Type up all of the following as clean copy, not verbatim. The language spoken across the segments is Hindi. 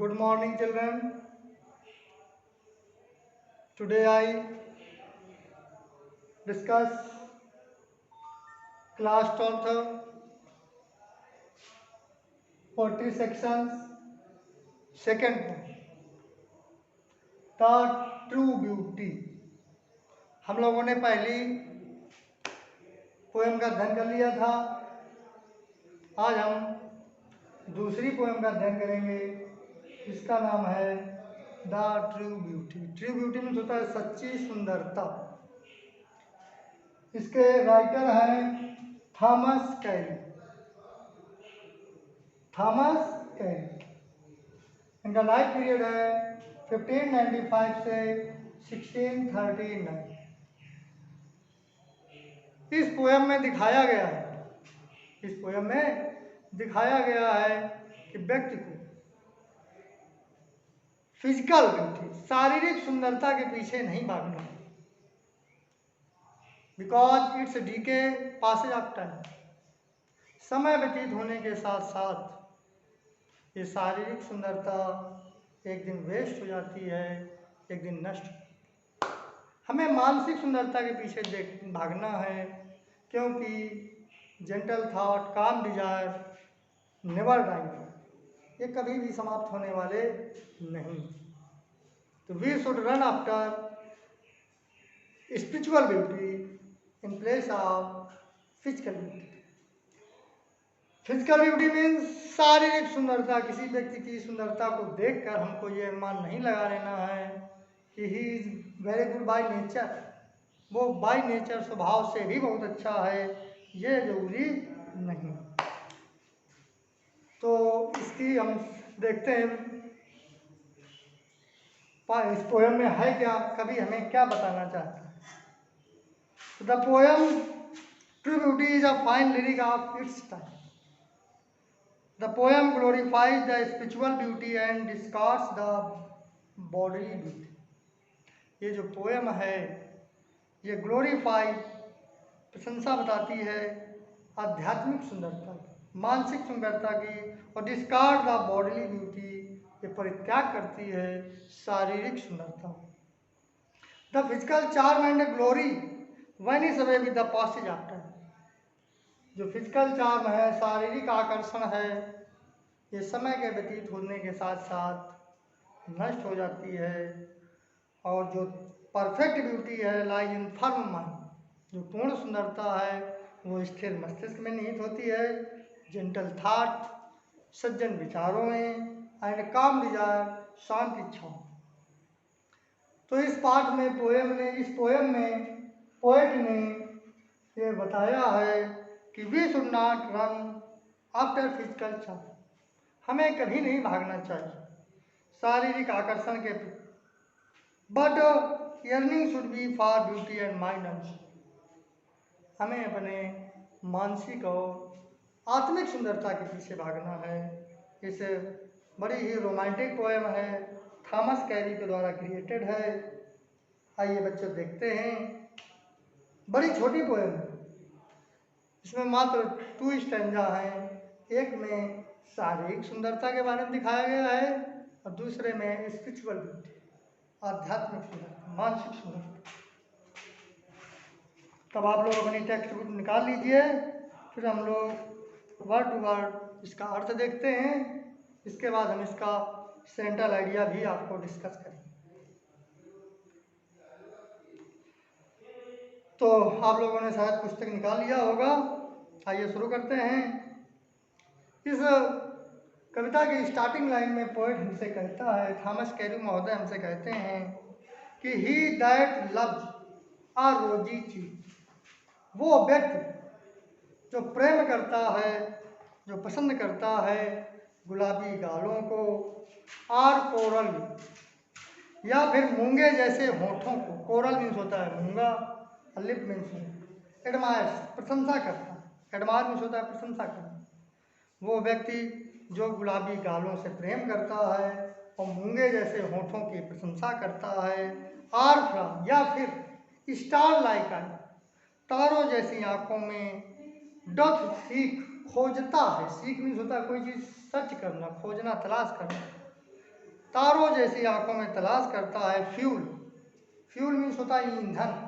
Good morning, children. Today I discuss class 12th, 40 sections, second poem, The True Beauty. हम लोगों ने पहली पोएम का अध्ययन कर लिया था। आज हम दूसरी पोएम का अध्ययन करेंगे। इसका नाम है the true beauty. True beauty means होता है सच्ची सुंदरता। इसके राइटर हैं थॉमस कैरी। इनका लाइफ पीरियड है 1595 से 1639। इस पोएम में दिखाया गया है कि व्यक्ति को फिजिकल ब्यूटी, शारीरिक सुंदरता के पीछे नहीं भागना, because it's decay passage of time. समय व्यतीत होने के साथ साथ ये शारीरिक सुंदरता एक दिन वेस्ट हो जाती है, एक दिन नष्ट। हमें मानसिक सुंदरता के पीछे भागना है, क्योंकि gentle thought, calm desire never dying, ये कभी भी समाप्त होने वाले नहीं। तो we should run after spiritual beauty in place of physical beauty. Physical beauty means शारीरिक सुंदरता। किसी व्यक्ति की सुंदरता को देखकर हमको ये अनुमान नहीं लगा लेना है कि he is very good by nature, वो बाय नेचर स्वभाव से भी बहुत अच्छा है, ये जरूरी नहीं। तो इसकी हम देखते हैं इस पोएम में है क्या, कभी हमें क्या बताना चाहता है। The poem true beauty is a fine lyric of its time. The poem glorifies the spiritual beauty and discards the bodily beauty. ये जो पोएम है ये ग्लोरीफाई, प्रशंसा बताती है आध्यात्मिक सुंदरता की, मानसिक सुंदरता की, और डिस्कार्ड द बॉडीली ब्यूटी, ये परित्याग करती है शारीरिक सुंदरता। The physical charm and glory vanish away with the passage of time. जो फिजिकल चार्म है, शारीरिक आकर्षण है, ये समय के व्यतीत होने के साथ साथ नष्ट हो जाती है। और जो परफेक्ट ब्यूटी है लाइज इन फर्म माइंड, जो पूर्ण सुंदरता है वो स्थिर मस्तिष्क में निहित होती है, जेंटल थॉट, सज्जन विचारों में, एंड काम डिजायर, शांत इच्छाओं। तो इस पाठ में इस पोएम में पोएट ने ये बताया है कि we should not run after physical charm, हमें कभी नहीं भागना चाहिए शारीरिक आकर्षण के, but yearning should be for beauty and mind and. हमें अपने मानसिक और आत्मिक सुंदरता के पीछे भागना है। इस बड़ी ही रोमांटिक पोएम है, थॉमस कैरी के द्वारा क्रिएटेड है। आइए बच्चों देखते हैं। बड़ी छोटी पोएम है, इसमें मात्र 2 स्टैंजा हैं। एक में शारीरिक सुंदरता के बारे में दिखाया गया है और दूसरे में स्पिरिचुअल ब्यूटी, आध्यात्मिक सुंदरता, मानसिक सुंदरता। तब आप लोग अपनी टेक्स्ट बुक निकाल लीजिए, फिर हम लोग वर्ड टू वर्ड इसका अर्थ देखते हैं। इसके बाद हम इसका सेंट्रल आइडिया भी आपको डिस्कस करेंगे। तो आप लोगों ने शायद पुस्तक निकाल लिया होगा। आइए शुरू करते हैं। इस कविता की स्टार्टिंग लाइन में पोएट हमसे कहता है, थॉमस कैरी महोदय हमसे कहते हैं कि ही दैट लव्स आ रोजी चीज, वो व्यक्ति जो प्रेम करता है, जो पसंद करता है गुलाबी गालों को, और कोरल या फिर मूंगे जैसे होठों को। कोरल मीन्स होता है मूंगा, लिप मीन्स एडमायर, प्रशंसा करता है। एडमायर मीन्स होता है प्रशंसा करना। वो व्यक्ति जो गुलाबी गालों से प्रेम करता है और मूंगे जैसे होठों की प्रशंसा करता है, आर फ्रॉम या फिर स्टार लाइक आई, तारों जैसी आंखों में, डथ सीख खोजता है। सीख मीन्स होता है कोई चीज़ सर्च करना, खोजना, तलाश करना। तारों जैसी आंखों में तलाश करता है फ्यूल। फ्यूल मीन्स होता है ईंधन।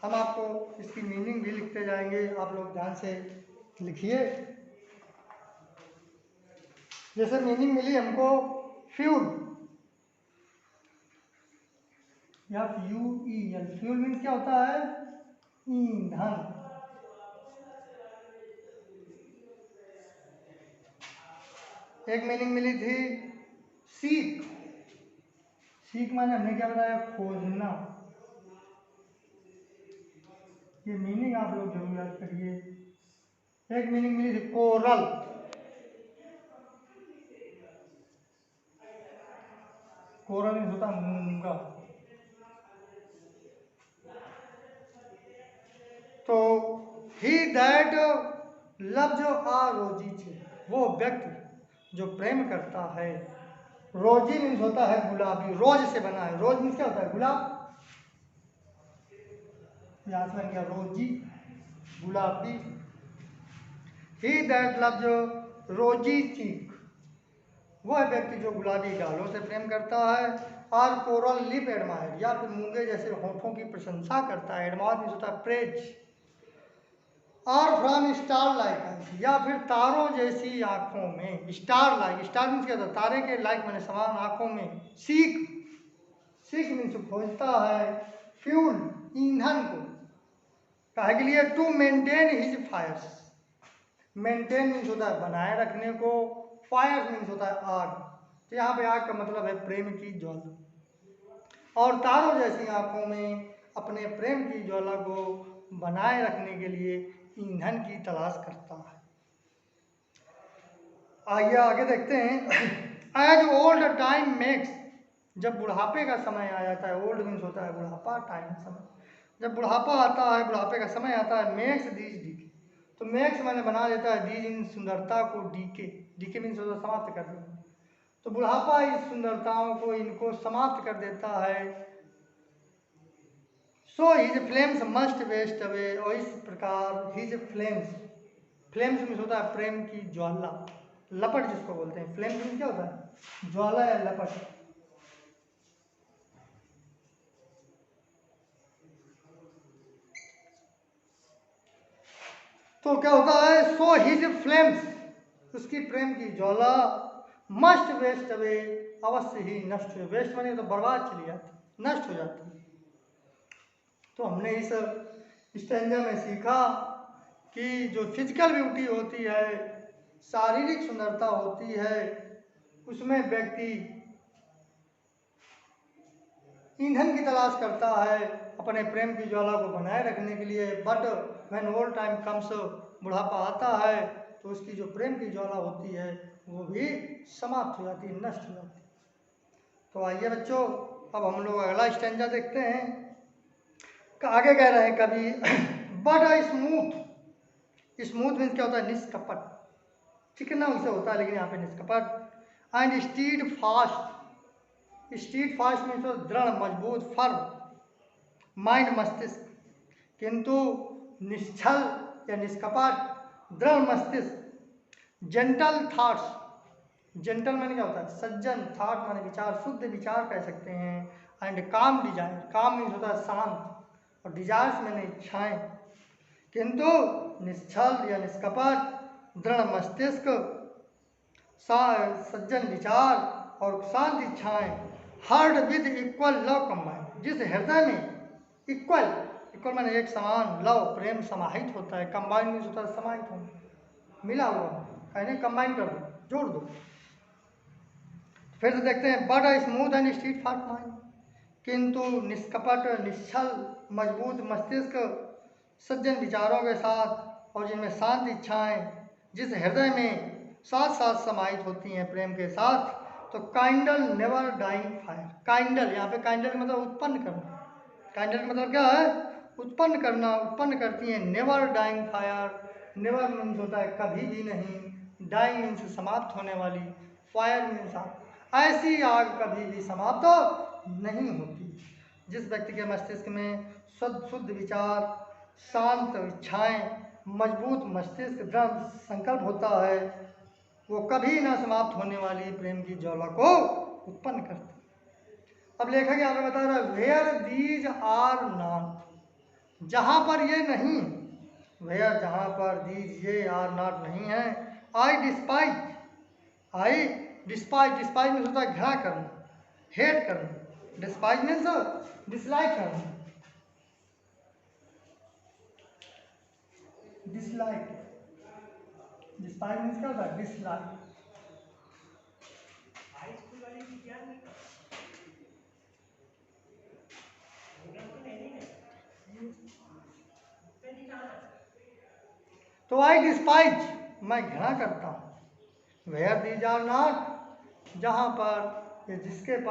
हम आपको इसकी मीनिंग भी लिखते जाएंगे, आप लोग ध्यान से लिखिए। जैसे मीनिंग मिली हमको फ्यूल, FUEL, फ्यूल मीन्स क्या होता है? ईंधन। एक मीनिंग मिली थी सीख। सीख माने हमने क्या बताया? खोजना। ये मीनिंग आप लोग जरूर याद करिए। एक मीनिंग मिली थी कोरल। कोरल मीन्स होता मूंगा। तो ही दैट लव्स आ रोजी छे, वो व्यक्ति जो प्रेम करता है। रोजी मीन्स होता है गुलाबी, रोज से बना है। रोज मीन्स क्या होता है? गुलाब। यहाँ से बन गया रोजी, गुलाबी। ही दैट लव्स रोजी चीक, वह व्यक्ति जो गुलाबी गालों से प्रेम करता है। और कोरल लिप एडमायर, या फिर मूंगे जैसे होठों की प्रशंसा करता है। एडमायर मीन्स होता है प्रेज। और फ्रॉम स्टार लाइक, या फिर तारों जैसी आंखों में। स्टार लाइक, स्टार मीन्स क्या होता है? तारे के लाइक मैंने समान आंखों में। सीख, सीख मीन्स खोजता है। फ्यूल, ईंधन को। काहे के लिए? To maintain his fires. Maintain means होता है बनाए रखने को। फायर मीन्स होता है आग। तो यहाँ पे आग का मतलब है प्रेम की ज्वाला। और तारों जैसी आंखों में अपने प्रेम की ज्वाला को बनाए रखने के लिए ईंधन की तलाश करता है। आइए आगे देखते हैं। एज ओल्ड टाइम मेक्स, जब बुढ़ापे का समय आ जाता है। ओल्ड मीन्स होता है बुढ़ापा, टाइम समय। जब बुढ़ापा आता है, बुढ़ापे का समय आता है। मेक्स दीज डीके, तो मेक्स मैंने बना देता है दीज इन सुंदरता को डीके। डीके मीन्स होता है समाप्त कर देना। तो बुढ़ापा इस सुंदरताओं को, इनको समाप्त कर देता है। So his flames must waste away, और इस प्रकार हिज फ्लेम्स, फ्लेम्स मीन्स होता है प्रेम की ज्वाला, लपट जिसको बोलते हैं। फ्लेम्स मीन्स क्या होता है? ज्वाला या लपट। तो क्या होता है? सो हिज फ्लेम्स, उसकी प्रेम की ज्वाला मस्ट वेस्ट अवे, अवश्य ही नष्ट हो। वेस्ट माने तो बर्बाद चली जाती, नष्ट हो जाती। तो हमने इस स्टैंजा में सीखा कि जो फिजिकल ब्यूटी होती है, शारीरिक सुंदरता होती है, उसमें व्यक्ति ईंधन की तलाश करता है अपने प्रेम की ज्वाला को बनाए रखने के लिए। But when old time comes, बुढ़ापा आता है तो उसकी जो प्रेम की ज्वाला होती है वो भी समाप्त हो जाती है, नष्ट हो जाती है। तो आइए बच्चों, अब हम लोग अगला स्टैंजा देखते हैं। आगे कह रहे हैं कभी बट स्मूथ, स्मूथ मीन्स क्या होता है? निष्कपट। चिकना उसे होता है, लेकिन यहाँ पे निष्कपट। And steadfast, steadfast means दृढ़, मजबूत, फर्म। माइंड मस्तिष्क, किंतु निश्चल या निष्कपट, दृढ़ मस्तिष्क। जेंटल थॉट्स, जेंटल माने क्या होता है? सज्जन। थॉट माने विचार, शुद्ध विचार कह सकते हैं। एंड काम डिजायर, काम मीन्स होता है शांत, और डिजायर्स मैंने इच्छाएं। किंतु निश्चल या निष्कपट, दृढ़ मस्तिष्क, सज्जन विचार और शांत इच्छाएं। Heard with equal love combined, जिस हृदय में इक्वल, इक्वल माने एक समान, लव प्रेम समाहित होता है। कंबाइंड मीन्स होता है समाहित होना, मिला हुआ। कहने कंबाइन कर दो, जोड़ दो। फिर से देखते हैं। But smooth and street fast mind, किंतु निष्कपट, निश्चल, मजबूत मस्तिष्क, सज्जन विचारों के साथ और जिनमें शांत इच्छाएं, जिस हृदय में साथ साथ समाहित होती हैं प्रेम के साथ। तो kindle never dying fire, kindle यहाँ पे काइंडल मतलब उत्पन्न करना। काइंडल मतलब क्या है? उत्पन्न करना, उत्पन्न करती हैं। Never dying fire, never means होता है कभी भी नहीं, डाइंग मीन्स समाप्त होने वाली, फायर मीन्स आग। ऐसी आग कभी भी समाप्त नहीं होती। जिस व्यक्ति के मस्तिष्क में शुद्ध विचार, शांत इच्छाएं, मजबूत मस्तिष्क, दृढ़ संकल्प होता है, वो कभी ना समाप्त होने वाली प्रेम की ज्वाला को उत्पन्न करते। अब लेखक यहाँ पे बता रहा है वेयर दीज आर नॉट, जहाँ पर ये नहीं, वेयर जहाँ पर दीज ये आर नॉट नहीं है। आई डिस्पाइज, आई डिस्पाइज, डिस्पाइज मीन्स होता है घृणा करना, हेट करना। डिस्पाइज मीन्स डिसलाइक करना, डिसलाइक, डिस्पाइज मीन्स क्या होता है, डिसलाइक। तो आई डिस्पाइज, मैं घृणा करता हूँ। वेयर दीज आर नॉट, जहाँ पर, जिसके पास